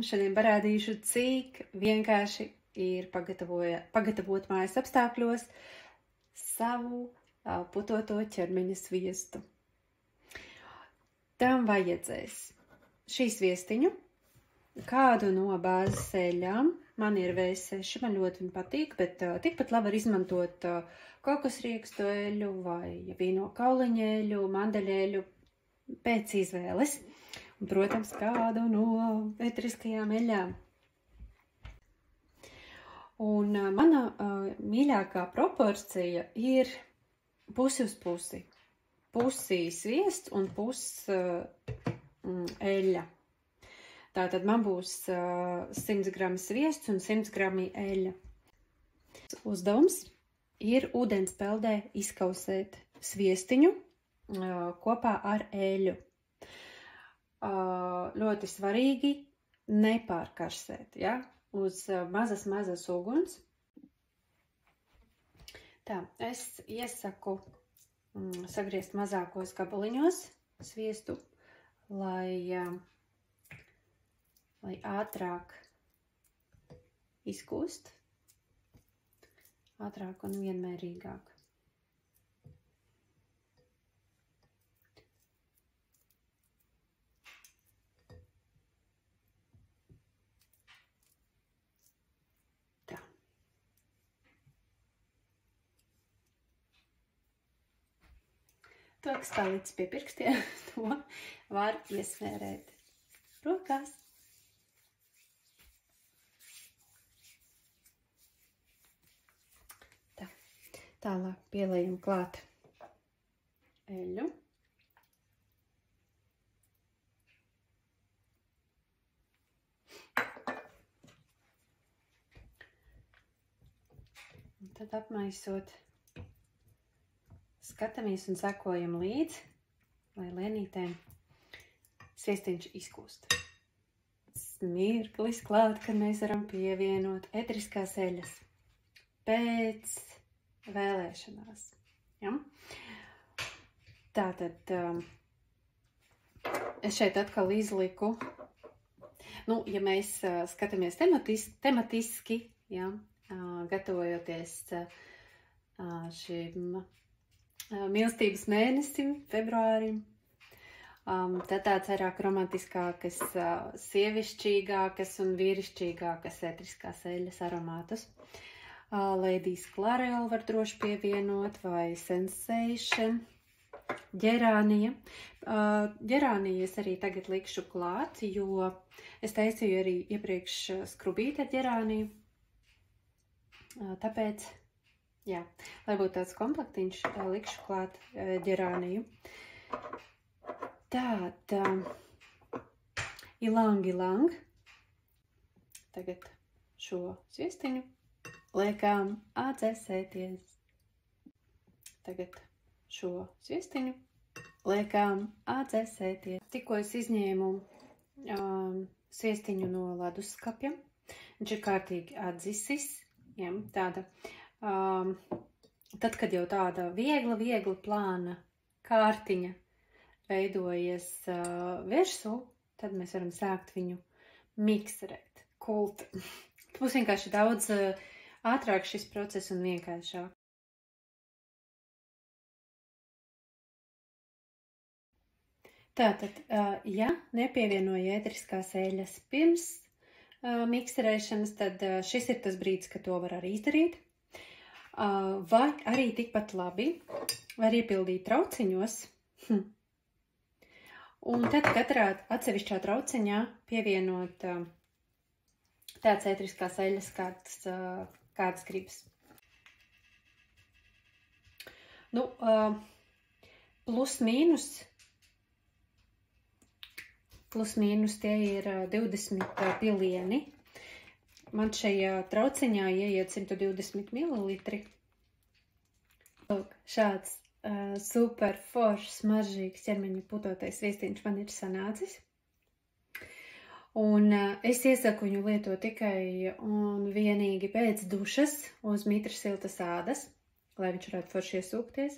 Šodien parādīšu, cik vienkārši ir pagatavot mājas apstākļos savu putoto ķermeņa sviestu. Tam vajadzēs šī sviestiņu, kādu no bāzes eļļām. Man ir V6, man ļoti viņa patīk, bet tikpat labi var izmantot kokosriekstu eļļu vai vīno kauliņa eļļu, mandeļeļu pēc izvēles. Un, protams, kādu no eteriskajām eļļām. Un mana mīļākā proporcija ir pusi uz pusi. Pusi sviests un pusi eļļa. Tātad man būs 100 grami sviests un 100 grami eļļa. Uzdevums ir ūdens peldē izkausēt sviestiņu kopā ar eļļu. Ļoti svarīgi nepārkarsēt, ja? Uz mazas uguns. Tā, es iesaku sagriezt mazākos gabaliņos sviestu, lai ātrāk izkūst, ātrāk un vienmērīgāk. Tā. To, kas palicis pie pirkstiem, to var iesmērēt rokās. Tālāk pieliekam klāt eļļu. Un tad apmaisot, skatāmies un sekojam līdz, lai lēnītēm sviestiņš izkūst. Mirklis klāt, kad mēs varam pievienot eteriskās eļļas pēc vēlēšanās. Ja? Tātad es šeit atkal izliku, ja mēs skatāmies tematiski, ja, gatavojoties šim mīlestības mēnesim, februārim, tad tāds vairāk romantiskākas, sievišķīgākas un vīrišķīgākas eteriskās eļļas aromātus. Ladies Clarel var droši pievienot, vai Sensation, ģerānija. Ģerāniju es arī tagad likšu klāt, jo es taisīju arī iepriekš skrubīti ar ģerāniju. Tāpēc, jā, lai būtu tāds komplektiņš, likšu klāt ģerāniju. Tād, ilang. Tagad šo sviestiņu liekam atdzēsēties. Tagad šo sviestiņu liekam atdzēsēties. Tikko es izņēmu sviestiņu no leduskapja. Viņš ir kārtīgi atdzisis. Ja, tāda, tad, kad jau tāda viegla plāna kārtiņa veidojas virsū, tad mēs varam sākt viņu mikserēt, kult. Būs vienkārši daudz ātrāk šis process un vienkāršāk. Tātad, ja nepievienoja ēteriskās eļļas pirms mikserēšanas, tad šis ir tas brīdis, kad to var arī izdarīt. Vai arī tikpat labi var iepildīt trauciņos. Un tad katrā atsevišķā trauciņā pievienot tāds ēteriskās eļļas, kādas gribas. Plus mīnus tie ir 20 pilieni. Man šajā trauciņā ieiet 120 ml. Lūk, šāds super foršs, smaržīgs ķermeņa putotais sviestiņš man ir sanācis. Un es iesaku viņu lietot tikai un vienīgi pēc dušas uz mitras siltas ādas, lai viņš varētu forši iesūkties.